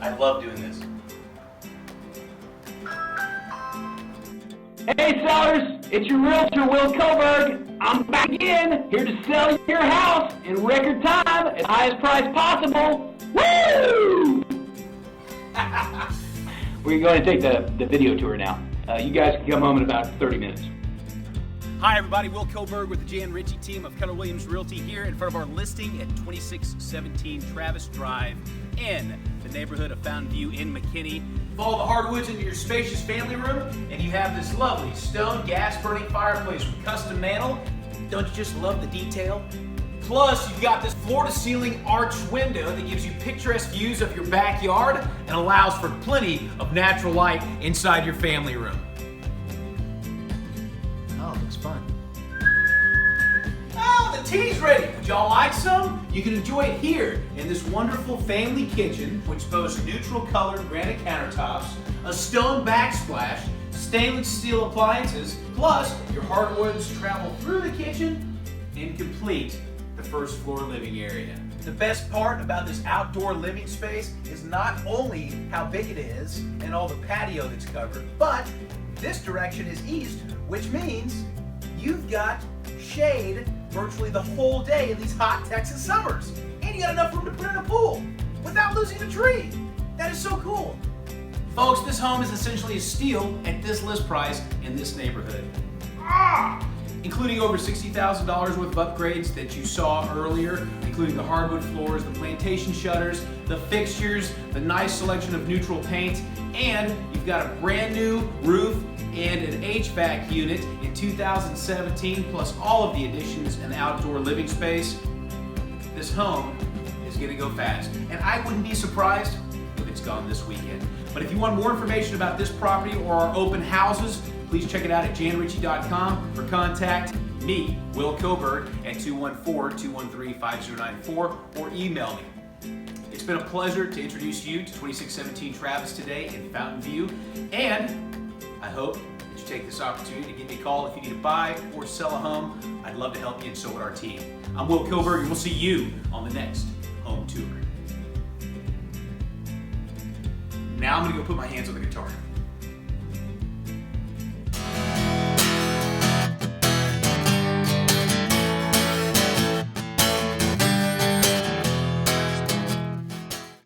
I love doing this. Hey sellers, it's your realtor Will Koberg. I'm back again, here to sell your house in record time at the highest price possible. Woo! We're going to take the video tour now. You guys can come home in about 30 minutes. Hi everybody, Will Koberg with the Jan Ritchie team of Keller Williams Realty here in front of our listing at 2617 Travis Drive in the neighborhood of Fountain View in McKinney. Follow the hardwoods into your spacious family room and you have this lovely stone gas burning fireplace with custom mantle. Don't you just love the detail? Plus, you've got this floor-to-ceiling arched window that gives you picturesque views of your backyard and allows for plenty of natural light inside your family room. Oh, it looks fun. Oh, the tea's ready. Would y'all like some? You can enjoy it here in this wonderful family kitchen, which boasts neutral colored granite countertops, a stone backsplash, stainless steel appliances, plus your hardwoods travel through the kitchen and complete the first floor living area. The best part about this outdoor living space is not only how big it is and all the patio that's covered, but this direction is east, which means you've got shade virtually the whole day in these hot Texas summers. And you got enough room to put in a pool without losing a tree. That is so cool. Folks, this home is essentially a steal at this list price in this neighborhood. Including over $60,000 worth of upgrades that you saw earlier, including the hardwood floors, the plantation shutters, the fixtures, the nice selection of neutral paint, and you've got a brand new roof and an HVAC unit in 2017, plus all of the additions and outdoor living space. This home is gonna go fast, and I wouldn't be surprised if it's gone this weekend. But if you want more information about this property or our open houses, please check it out at janritchie.com or contact me, Will Koberg, at 214-213-5094 or email me. It's been a pleasure to introduce you to 2617 Travis today in Fountain View, and I hope that you take this opportunity to give me a call if you need to buy or sell a home. I'd love to help you, and so would our team. I'm Will Koberg, and we'll see you on the next home tour. Now I'm gonna go put my hands on the guitar.